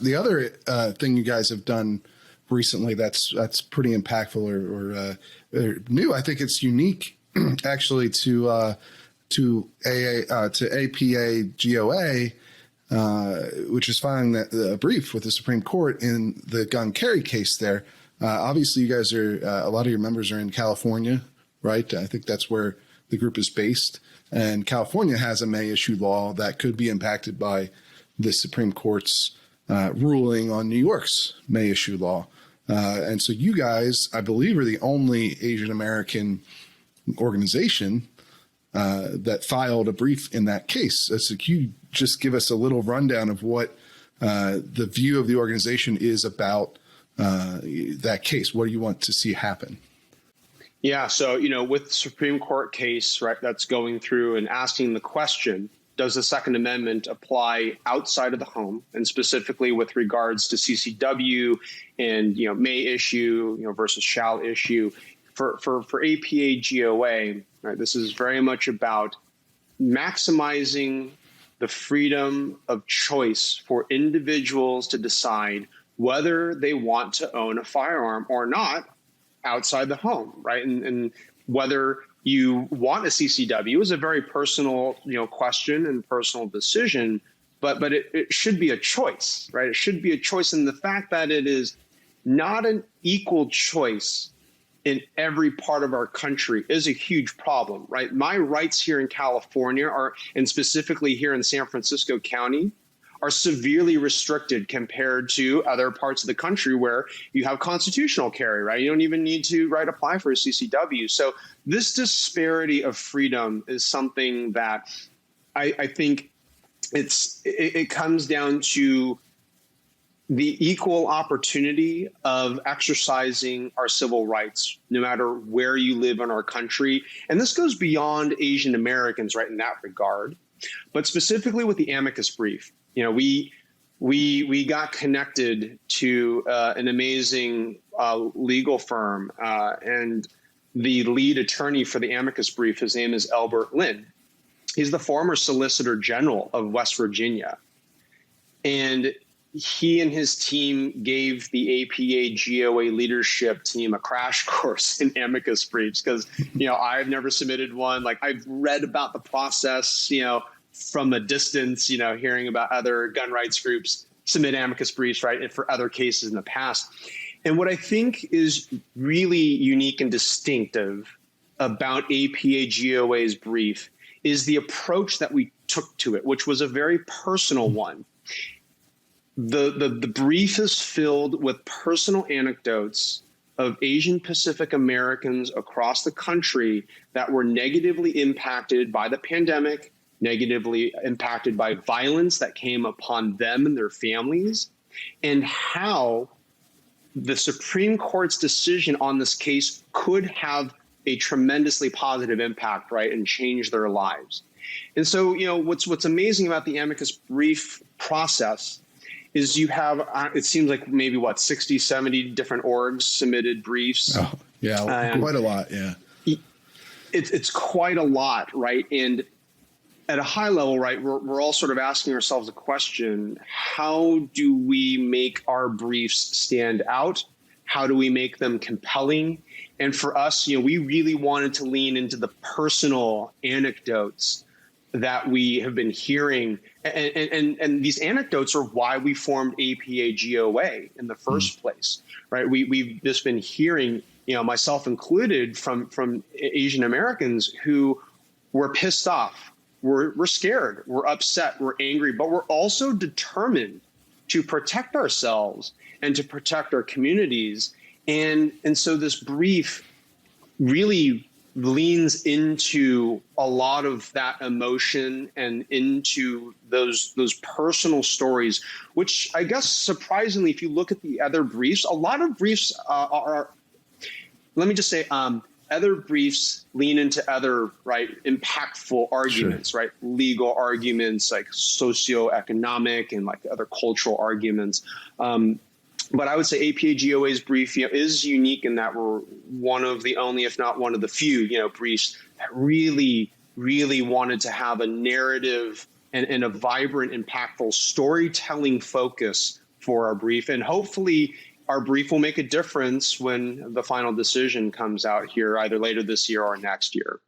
the other thing you guys have done recently that's pretty impactful or new, I think it's unique actually to APA GOA, which is filing a brief with the Supreme Court in the gun carry case there. Obviously, you guys are, a lot of your members are in California, right? I think that's where the group is based. And California has a May issue law that could be impacted by the Supreme Court's ruling on New York's May issue law. And so you guys, I believe, are the only Asian American organization that filed a brief in that case. So can you just give us a little rundown of what the view of the organization is about that case? What do you want to see happen? Yeah, so, with the Supreme Court case, right, that's going through and asking the question, does the Second Amendment apply outside of the home, and specifically with regards to CCW and, may issue, versus shall issue? For APA GOA, right, this is very much about maximizing the freedom of choice for individuals to decide whether they want to own a firearm or not outside the home, right? And whether you want a CCW is a very personal, question and personal decision, but it should be a choice, right? It should be a choice. And the fact that it is not an equal choice in every part of our country is a huge problem, right? My rights here in California and specifically here in San Francisco County, are severely restricted compared to other parts of the country where you have constitutional carry, right? You don't even need to, apply for a CCW. So this disparity of freedom is something that I think it comes down to the equal opportunity of exercising our civil rights, no matter where you live in our country. And this goes beyond Asian Americans, right, in that regard. But specifically with the amicus brief, we got connected to an amazing legal firm, and the lead attorney for the amicus brief, his name is Albert Lin. He's the former Solicitor General of West Virginia. And he and his team gave the APA GOA leadership team a crash course in amicus briefs because, I've never submitted one. Like, I've read about the process, from a distance, hearing about other gun rights groups submit amicus briefs, right, and for other cases in the past. And what I think is really unique and distinctive about APA GOA's brief is the approach that we took to it, which was a very personal one. The brief is filled with personal anecdotes of Asian Pacific Americans across the country that were negatively impacted by the pandemic, negatively impacted by violence that came upon them and their families, and how the Supreme Court's decision on this case could have a tremendously positive impact, right, and change their lives. And so, what's amazing about the amicus brief process is you have, it seems like maybe 60, 70 different orgs submitted briefs. Oh, yeah, quite a lot, yeah. It's quite a lot, right? And at a high level, right, we're all sort of asking ourselves a question: how do we make our briefs stand out? How do we make them compelling? And for us, we really wanted to lean into the personal anecdotes that we have been hearing. And these anecdotes are why we formed APA GOA in the first place, right? We've just been hearing, myself included, from Asian Americans who were pissed off. We're scared, we're upset, we're angry, but we're also determined to protect ourselves and to protect our communities. And so this brief really leans into a lot of that emotion and into those personal stories, which I guess surprisingly, if you look at the other briefs, a lot of briefs are let me just say, other briefs lean into other, right, impactful arguments, sure, right, legal arguments, like socioeconomic and like other cultural arguments. But I would say APA GOA's brief, is unique in that we're one of the only, if not one of the few, briefs that really, really wanted to have a narrative and a vibrant, impactful storytelling focus for our brief. And hopefully our brief will make a difference when the final decision comes out here either later this year or next year.